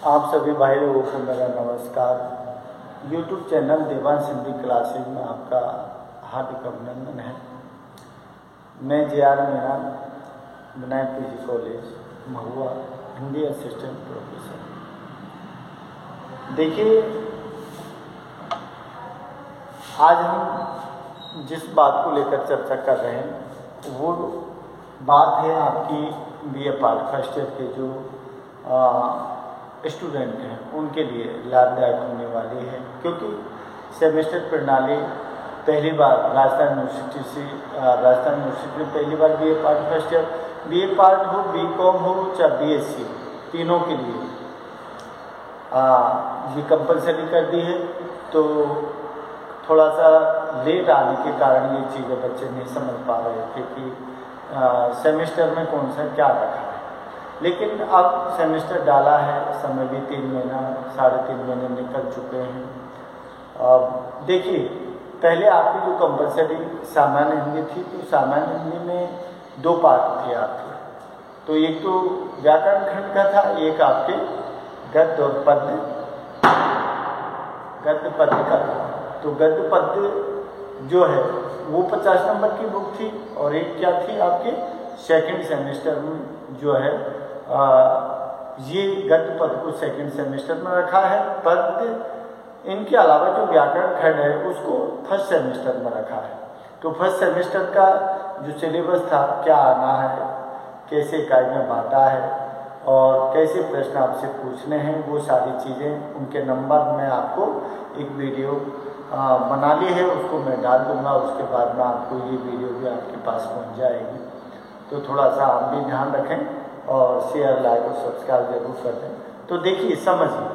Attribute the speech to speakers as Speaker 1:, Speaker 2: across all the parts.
Speaker 1: आप सभी भाई लोगों को मेरा नमस्कार। YouTube channel Devansh Hindi classes में आपका हार्दिक अभिनंदन है। मैं JR Meena, Vinayak PG college Mahua, Hindi assistant professor. देखिए, आज हम जिस बात को लेकर चर्चा कर रहे हैं वो बात है आपकी BA पार्ट फर्स्ट ईयर के जो स्टूडेंट हैं उनके लिए लाभदायक होने वाली है, क्योंकि सेमेस्टर प्रणाली पहली बार राजस्थान यूनिवर्सिटी में पहली बार BA part first year, BA part हो, BCom हो चाहे BSc तीनों के लिए ये कंपलसरी कर दी है। तो थोड़ा सा लेट आने के कारण ये चीज़ें बच्चे नहीं समझ पा रहे थे कि सेमेस्टर में कौन सा क्या रखा है, लेकिन अब सेमेस्टर डाला है, समय भी 3 महीना 3.5 महीने निकल चुके हैं। अब देखिए, पहले आपकी जो कंपलसरी सामान्य हिंदी थी, तो सामान्य हिंदी में 2 पार्ट थे आपके। तो एक तो व्याकरण खंड का था, एक आपके गद्य और पद्य का था। तो गद्य पद्य जो है वो 50 नंबर की बुक थी, और एक क्या थी आपके सेकंड सेमेस्टर में जो है ये गद्य पद्य को सेकंड सेमेस्टर में रखा है। पद्य इनके अलावा जो व्याकरण खंड है उसको फर्स्ट सेमेस्टर में रखा है। तो फर्स्ट सेमेस्टर का जो सिलेबस था, क्या आना है, कैसे इकाई में बांटा है और कैसे प्रश्न आपसे पूछने हैं, वो सारी चीज़ें उनके नंबर में आपको एक वीडियो बना ली है, उसको मैं डाल दूंगा। उसके बाद में आपको ये वीडियो भी आपके पास पहुंच जाएगी। तो थोड़ा सा आप भी ध्यान रखें और शेयर, लाइक और सब्सक्राइब जरूर कर दें। तो देखिए, समझिए,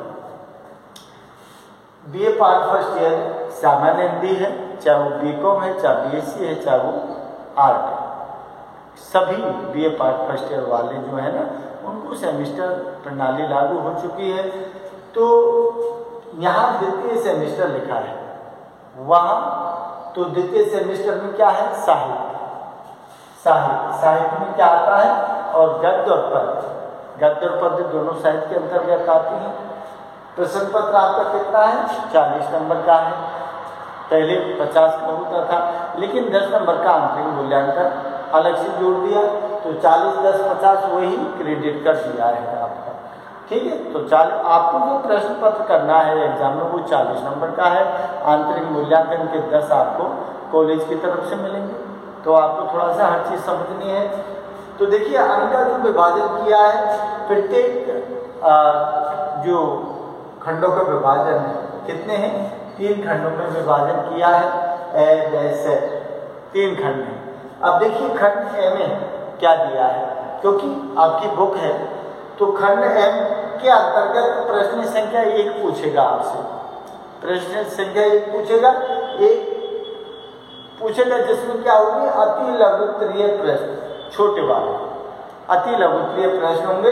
Speaker 1: BA पार्ट फर्स्ट ईयर सामान्य हिंदी है, चाहे वो BCom है, चाहे BSc है, चाहे वो आर्ट है। सभी BA पार्ट फर्स्ट ईयर वाले जो है ना, उनको सेमेस्टर प्रणाली लागू हो चुकी है। तो यहाँ द्वितीय सेमेस्टर लिखा है, वहाँ तो द्वितीय सेमेस्टर में क्या है, साहित्य में क्या आता है, और गद्य और पद्य दोनों साहित्य के अंतर्गत आती हैं। प्रश्न पत्र आपका कितना है, 40 नंबर का है। पहले 50 का होता था, लेकिन 10 नंबर का आंतरिक मूल्यांकन अलग से जोड़ दिया, तो 40, 10, 50 वही क्रेडिट कर दिया है आपका। ठीक है, तो आपको जो प्रश्न पत्र करना है एग्जाम में वो 40 नंबर का है। आंतरिक मूल्यांकन के 10 आपको कॉलेज की तरफ से मिलेंगे। तो आपको थोड़ा सा हर चीज़ समझनी है। तो देखिए, अंक का जो विभाजन किया है, प्रत्येक जो खंडों का विभाजन है, कितने हैं, 3 खंडों में विभाजन किया है। 3 खंड हैं। अब देखिए, खंड ए में क्या दिया है, क्योंकि आपकी बुक है तो खंड M के अंतर्गत प्रश्न संख्या 1 पूछेगा आपसे। प्रश्न संख्या 1 पूछेगा जिसमें क्या होगी, अति लघुत्तरीय प्रश्न, छोटे वाले अति लघुत्तरीय प्रश्न होंगे,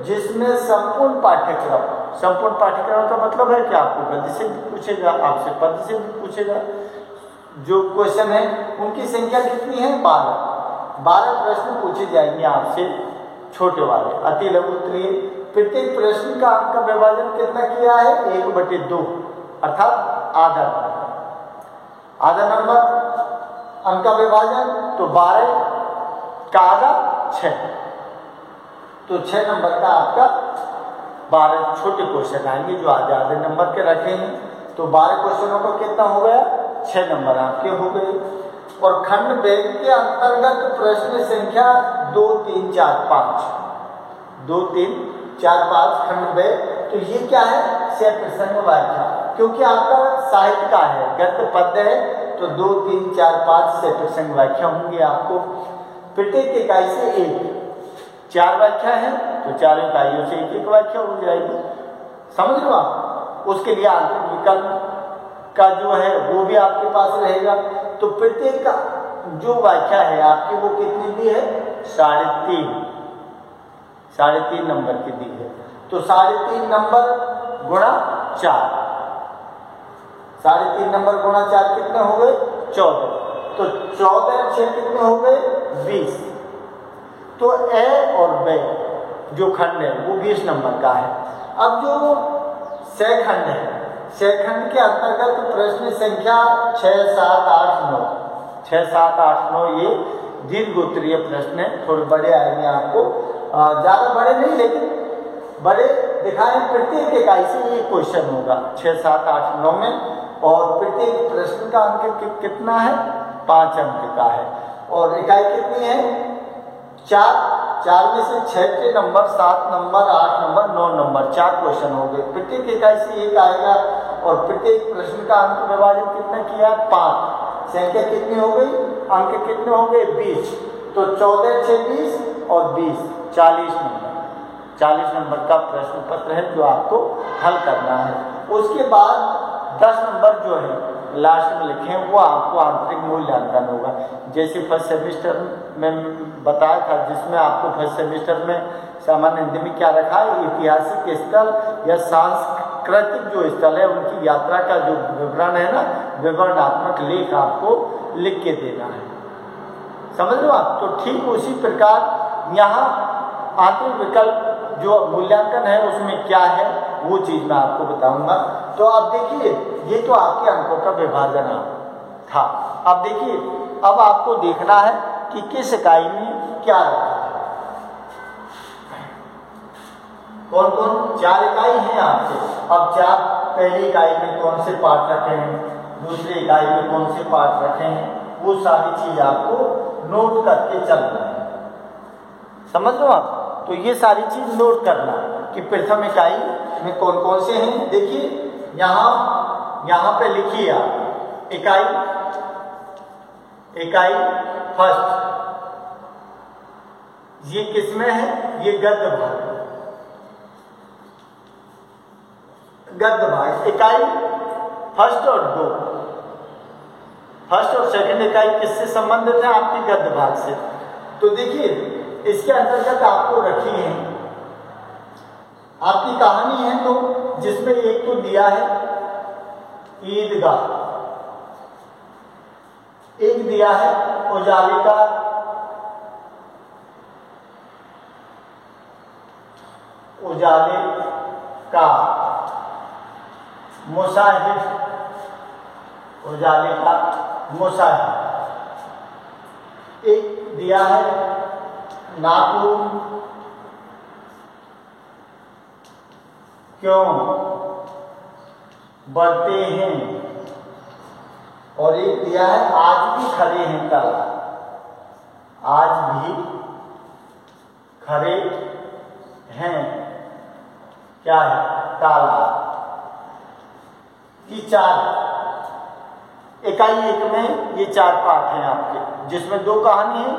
Speaker 1: जिसमें संपूर्ण पाठ्यक्रम का मतलब है कि आपको गद्य से भी पूछेगा, आपसे पद्य से भी पूछेगा। जो क्वेश्चन है उनकी संख्या कितनी है, 12 प्रश्न पूछे जाएंगे आपसे, छोटे वाले अति लघुत्तरीय। प्रत्येक प्रश्न का अंक का विभाजन कितना किया है, 1/2, अर्थात आधा नंबर अंक का विभाजन। तो 12 का आधा 6, तो 6 नंबर का आपका 12 छोटे क्वेश्चन आएंगे जो आधे नंबर के रखे हैं। तो 12 क्वेश्चनों का कितना हो गया, 6 नंबर आपके हो गए। और खंड B के अंतर्गत प्रश्न संख्या 2, 3, 4, 5, 2, 3, 4, 5 खंड B। तो ये क्या है, से प्रसंग व्याख्या, क्योंकि आपका साहित्य का है, गद्य पद्य है, तो 2, 3, 4, 5 से प्रसंग व्याख्या होंगे आपको। प्रत्येक इकाई से 4 व्याख्या है, तो 4 इकाइयों से 1 व्याख्या हो जाएगी। समझ लो आप। उसके लिए आंतरिक विकल्प का जो है वो भी आपके पास रहेगा। तो प्रत्येक का जो व्याख्या है आपकी वो कितनी दी है, 3.5 नंबर की दी है। तो 3.5 नंबर गुणा 4, 3.5 नंबर गुणा 4 कितने हो गए, 14। तो 14 6 कितने हो गए, 20। तो A और B जो खंड है वो 20 नंबर का है। अब जो सेखंड है, सेखंड के अंतर्गत प्रश्न संख्या 6, 7, 8, 9, 6, 7, 8, 9 ये दीर्घ उत्तरीय प्रश्न है, थोड़े बड़े आएंगे आपको, ज़्यादा बड़े नहीं लेकिन बड़े दिखाएं। प्रत्येक इकाई से ये क्वेश्चन होगा 6, 7, 8, 9 में, और प्रत्येक प्रश्न का अंक कितना है? 5 अंक का है। और इकाई कितनी है? 4 में से 6 के number, 7 number, 8 number, 9 number, 4 question हो गए। प्रत्येक इकाई से एक आएगा और प्रत्येक प्रश्न का अंक विभाजन कितना किया? 5। संख्या कितनी हो गई? अंक कितने हो गए? 20। तो 14, 6, 20 और 20, 40 नंबर। 40 नंबर का प्रश्न पत्र है जो आपको हल करना है। उसके बाद 10 नंबर जो है लास्ट में लिखे हैं वो आपको आंतरिक मूल्यांकन होगा। जैसे फर्स्ट सेमेस्टर में बताया था, जिसमें आपको फर्स्ट सेमेस्टर में सामान्य हिंदी में क्या रखा है? ऐतिहासिक स्थल या सांस्कृतिक जो स्थल है उनकी यात्रा का जो विवरण है ना, विवरणात्मक लेख आपको लिख के देना है। समझ लो आप? तो ठीक उसी प्रकार यहाँ आंतरिक विकल्प जो मूल्यांकन है उसमें क्या है वो चीज़ मैं आपको बताऊंगा। तो अब देखिए, ये तो आपके अंकों का विभाजन था। अब देखिए, अब आपको देखना है कि किस इकाई में क्या रखा है। कौन कौन 4 इकाई हैं आपके। अब 4, पहली इकाई में कौन से पाठ रखे हैं, दूसरी इकाई में कौन से पाठ रखे हैं, वो सारी चीज आपको नोट करके चलना है। समझ लो आप? तो ये सारी चीज नोट करना कि प्रथम इकाई में कौन कौन से हैं। देखिए यहाँ पे लिखिए आप इकाई फर्स्ट, ये किसमें है? ये गद्य भाग। इकाई फर्स्ट और 2, फर्स्ट और सेकंड इकाई किससे संबंधित है? आपके गद्य भाग से। तो देखिए, इसके अंतर्गत आपको रखी है आपकी कहानी है, तो जिसमें एक तो दिया है ईदगाह, एक दिया है उजाले का मुसाहिब, उजाले का मुसाहिब। एक दिया है नाखून क्यों बढ़ते हैं, और एक दिया है आज भी खड़े हैं ताला, आज भी खड़े हैं क्या है? ताला। ये 4 इकाई 1 में ये 4 पाठ हैं आपके, जिसमें 2 कहानी है।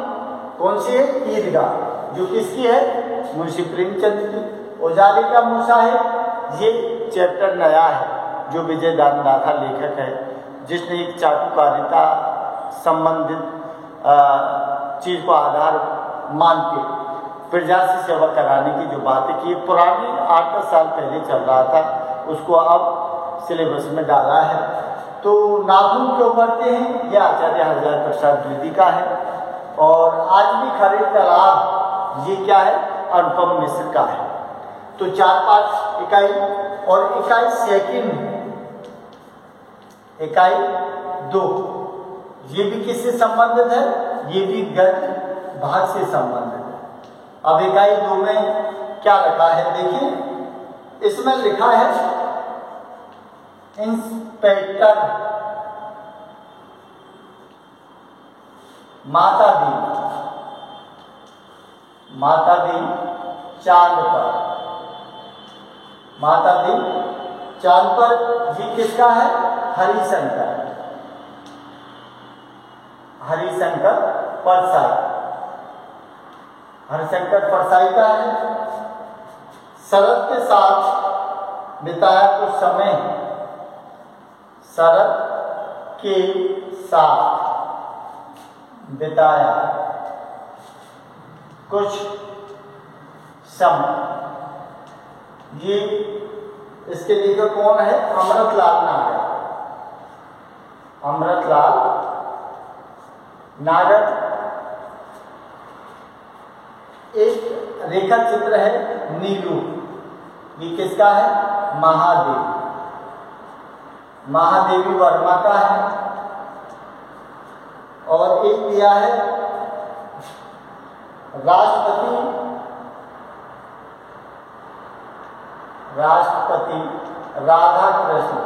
Speaker 1: कौन सी है? ईदगाह, जो किसकी है? मुंशी प्रेमचंद की। उजाले का मुसाहिब, ये चैप्टर नया है जो विजय दानदाथा लेखक है, जिसने एक चाटुकारिता संबंधित चीज को आधार मान के प्रजा से सेवा कराने की जो बातें की, पुरानी 8-10 साल पहले चल रहा था, उसको अब सिलेबस में डाला है। तो नाखून क्यों बढ़ते हैं, यह आचार्य हजारी प्रसाद द्विवेदी का है। और आज भी खड़े तालाब, ये क्या है? अनुपम मिश्र का है। तो 4 पाठ इकाई। और इकाई सेकंड, इकाई 2, ये भी किससे संबंधित है? ये भी गद्य भाग से संबंधित है। अब इकाई 2 में क्या रखा है? देखिए, इसमें लिखा है इंस्पेक्टर माता दी चांद पर, ये किसका है? हरिशंकर परसाई का है। शरद के साथ बिताया कुछ समय, शरद के साथ बिताया कुछ समय, ये इसके लेखक कौन है? अमृतलाल नागर। एक रेखा चित्र है नीलू, ये किसका है? महादेवी। महादेवी वर्मा का है। और एक दिया है राष्ट्रपति राधा कृष्ण।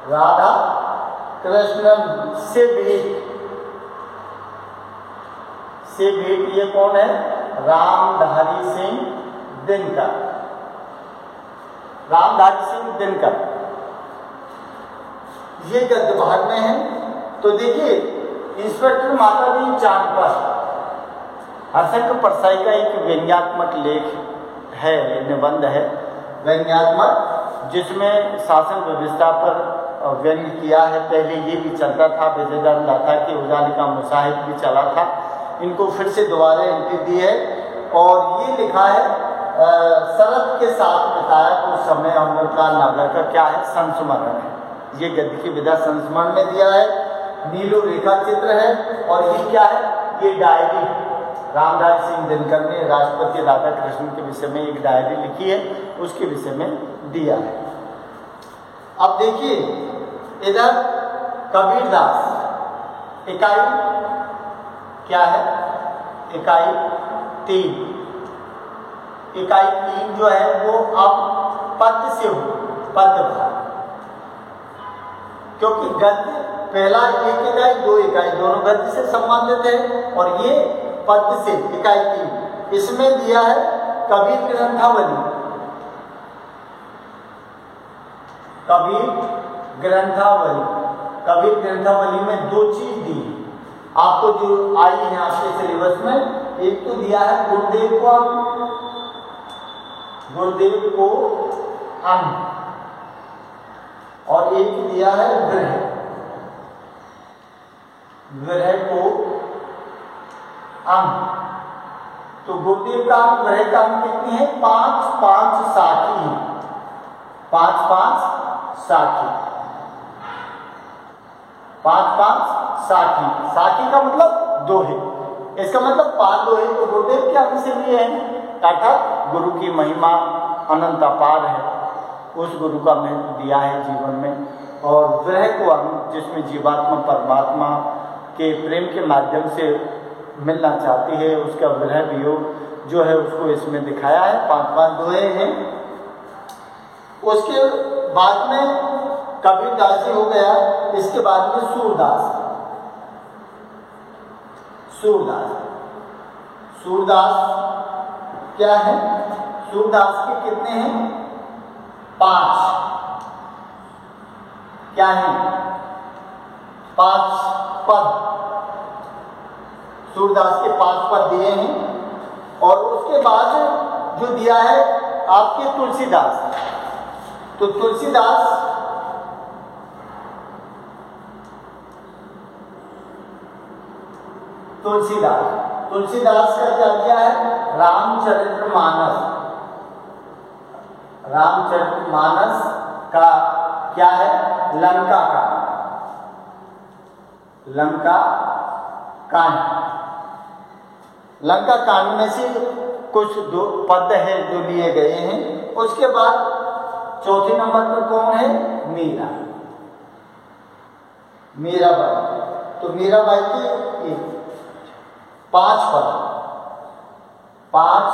Speaker 1: राधा कृष्णन से भेंट ये कौन है? रामधारी सिंह दिनकर। रामधारी सिंह दिनकर ये गद्य भाग में है। तो देखिए, इंस्पेक्टर माताजी चांदपर हर्षंकर परसाई का एक व्यंग्यात्मक लेख है, निबंध है व्यंग्यात्मक, जिसमें शासन व्यवस्था पर व्यंग्य किया है। पहले ये भी चलता था, विजयदान दाता के उजाले का मुसाहिब भी चला था, इनको फिर से दोबारा एंट्री दी है। और ये लिखा है शरद के साथ बिताया कुछ समय अमर का नागर का क्या है? संस्मरण है। ये गद्य की विधा संस्मरण में दिया है। नीलो रेखा चित्र है। और ये क्या है? ये डायरी रामधारी सिंह दिनकर ने राष्ट्रपति राधा कृष्ण के विषय में एक डायरी लिखी है, उसके विषय में दिया है। अब देखिए इधर कबीरदास इकाई क्या है? इकाई 3। इकाई 3 जो है वो अब पद से हो, पद भाग, क्योंकि गद्य पहला एक इकाई दो इकाई दोनों गद्य से संबंधित है, और ये पद से इकाई 3। इसमें दिया है कबीर ग्रंथावली। कबीर ग्रंथावली में 2 चीज दी आपको जो आई है आपके सिलेबस में। एक तो दिया है गुरुदेव को अंग, और एक दिया है विरह को अंग। तो गुरुदेव का अंग, विरह का अंग कितनी है? 5-5 साखी है। 5-5 साखी का मतलब दोहे। इसका मतलब 5 दोहे तो गुरुदेव के अंग से लिए हैं, अर्थात गुरु की महिमा अनंत अपार है, उस गुरु का महत्व दिया है जीवन में। और विरह को अंग, जिसमें जीवात्मा परमात्मा के प्रेम के माध्यम से मिलना चाहती है, उसका विरह वियोग जो है उसको इसमें दिखाया है। 5-5 दोहे हैं। उसके बाद में कबीरदासी हो गया। इसके बाद में सूरदास क्या है? सूरदास के कितने हैं? 5 क्या है? 5 पद। सूरदास के 5 पद दिए हैं। और उसके बाद जो दिया है आपके तुलसीदास। तो तुलसीदास का क्या दिया है? रामचरितमानस का क्या है? लंका कांड में से कुछ 2 पद है जो लिए गए हैं। उसके बाद चौथे नंबर पर कौन है? मीराबाई। तो मीराबाई के 5 पद, 5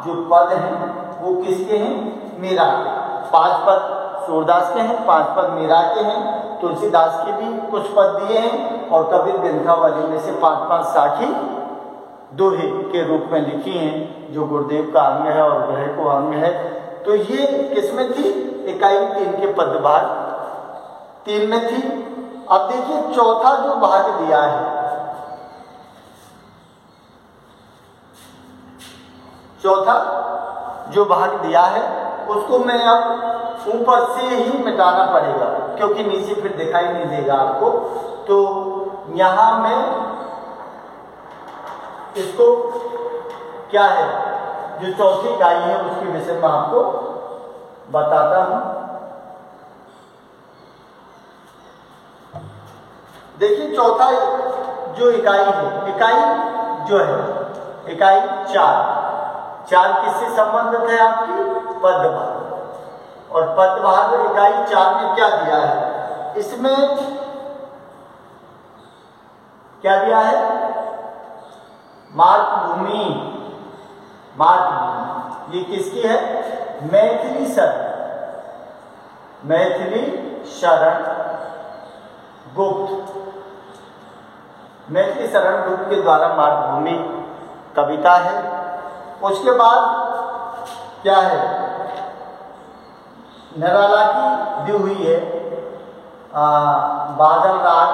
Speaker 1: जो पद हैं वो किसके हैं? मीरा के। 5 पद सूरदास के हैं, 5 पद मीरा के हैं। तुलसीदास के भी कुछ पद दिए हैं। और कबीर ग्रंथावली में से 5-5 साखी दोहे के रूप में लिखी हैं, जो गुरुदेव का अंग है और विरह को अंग है। तो ये किसमें थी? इकाई 3 के पदभाग 3 में थी। अब देखिए चौथा जो भाग दिया है, चौथा जो भाग दिया है उसको मैं अब ऊपर से ही मिटाना पड़ेगा, क्योंकि नीचे फिर दिखाई नहीं देगा आपको। तो यहां मैं इसको क्या है जो चौथी इकाई है उसके विषय में आपको बताता हूं। देखिए चौथा जो इकाई है, इकाई जो है इकाई 4। 4 किससे संबंधित है? आपकी पदभार। और पदभार इकाई 4 में क्या दिया है? इसमें क्या दिया है? मातृभूमि। मातृभूमि ये किसकी है? मैथिली शरण। मैथिली शरण गुप्त। मैथिली शरण गुप्त के द्वारा मातृभूमि कविता है। उसके बाद क्या है? निराला की दी हुई है बादल राग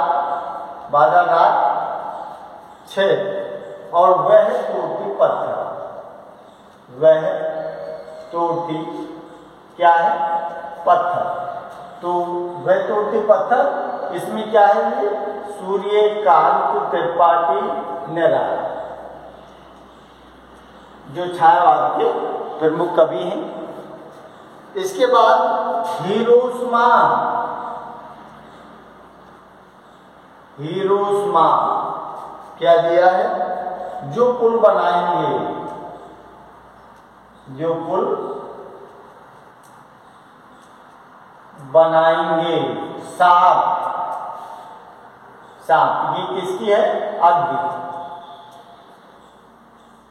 Speaker 1: 6 और वह तोड़ती पत्थर। वह तोड़ती क्या है? पत्थर। तो वह तोड़ती पत्थर इसमें क्या है? ये सूर्यकांत त्रिपाठी निराला जो छायावाद के प्रमुख कवि हैं। इसके बाद हिरोशिमा। हिरोशिमा क्या दिया है? जो पुल बनाएंगे, जो पुल बनाएंगे। साप। साप ये किसकी है? अग्नि।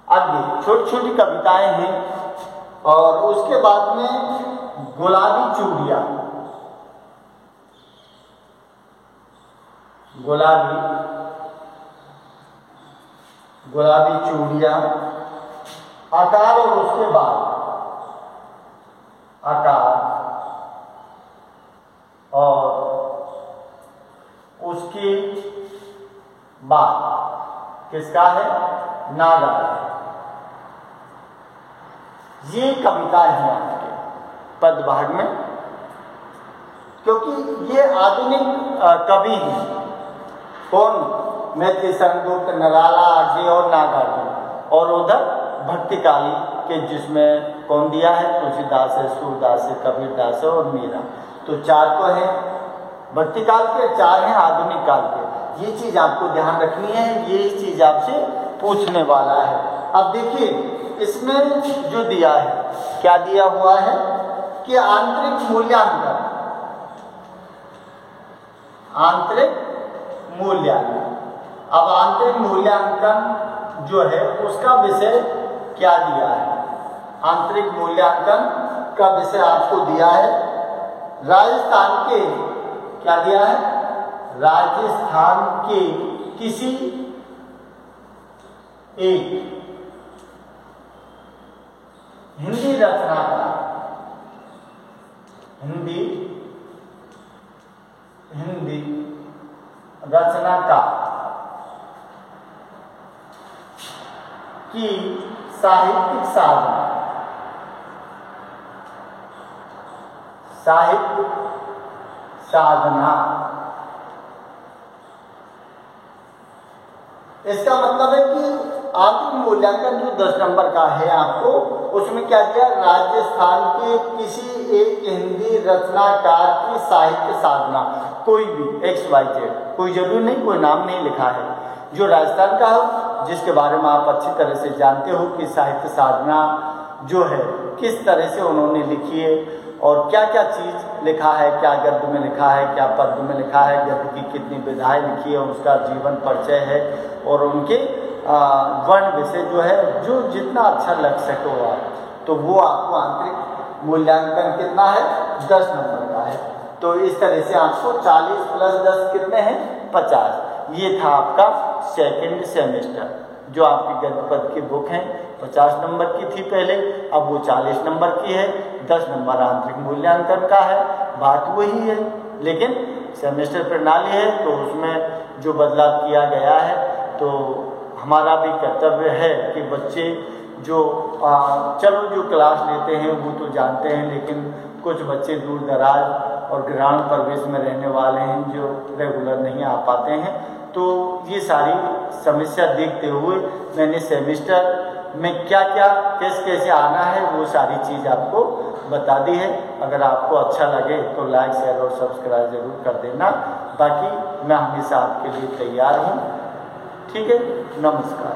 Speaker 1: अग्नि छोटी छोटी कविताएं हैं। और उसके बाद में गुलाबी चूड़ियां। गुलाबी चूड़ियां आकार और उसके बाद आकार और उसके बाद किसका है? नागा। ये कविताएं हैं आपके पदभाग में, क्योंकि ये आधुनिक कवि हैं। कौन? मैथिली शरण गुप्त, निराला, आगे और नागार्जुन। और उधर भक्तिकाल के जिसमें कौन दिया है? तुलसीदास है, सूरदास है, कबीरदास है और मीरा। तो 4 तो है भक्तिकाल के, 4 हैं आधुनिक काल के। ये चीज आपको ध्यान रखनी है, ये चीज आपसे पूछने वाला है। अब देखिए इसमें जो दिया है, क्या दिया हुआ है कि आंतरिक मूल्यांकन। आंतरिक मूल्यांकन। अब आंतरिक मूल्यांकन जो है उसका विषय क्या दिया है? आंतरिक मूल्यांकन का विषय आपको दिया है राजस्थान के, क्या दिया है? राजस्थान के किसी एक हिंदी रचनाकार, हिंदी रचनाकार की साहित्यिक साधना, साहित्य साधना। इसका मतलब है कि आंतरिक मूल्यांकन जो 10 नंबर का है आपको, उसमें क्या दिया? राजस्थान के किसी एक हिंदी रचनाकार की साहित्य साधना। कोई भी XYZ, कोई जरूरी नहीं, कोई नाम नहीं लिखा है, जो राजस्थान का हो, जिसके बारे में आप अच्छी तरह से जानते हो कि साहित्य साधना जो है किस तरह से उन्होंने लिखी है और क्या क्या चीज लिखा है, क्या गद्य में लिखा है, क्या पद्य में लिखा है, गद्य की कितनी विधाएं लिखी है, उसका जीवन परिचय है और उनके वर्ण विषय जो है, जो जितना अच्छा लग सके हो आप, तो वो आपको आंतरिक मूल्यांकन कितना है? 10 नंबर का है। तो इस तरह से आपको 40 + 10 कितने हैं? 50। ये था आपका सेकंड सेमेस्टर, जो आपकी गद्य पद्य की बुक है 50 नंबर की थी पहले, अब वो 40 नंबर की है। 10 नंबर आंतरिक मूल्यांकन का है। बात वही है, लेकिन सेमेस्टर प्रणाली है तो उसमें जो बदलाव किया गया है, तो हमारा भी कर्तव्य है कि बच्चे जो चलो जो क्लास लेते हैं वो तो जानते हैं, लेकिन कुछ बच्चे दूर दराज और ग्रामीण परिवेश में रहने वाले हैं जो रेगुलर नहीं आ पाते हैं। तो ये सारी समस्या देखते हुए मैंने सेमेस्टर में क्या क्या कैसे आना है वो सारी चीज़ आपको बता दी है। अगर आपको अच्छा लगे तो लाइक, शेयर और सब्सक्राइब जरूर कर देना। बाकी मैं हमेशा आपके लिए तैयार हूँ। ठीक है, नमस्कार।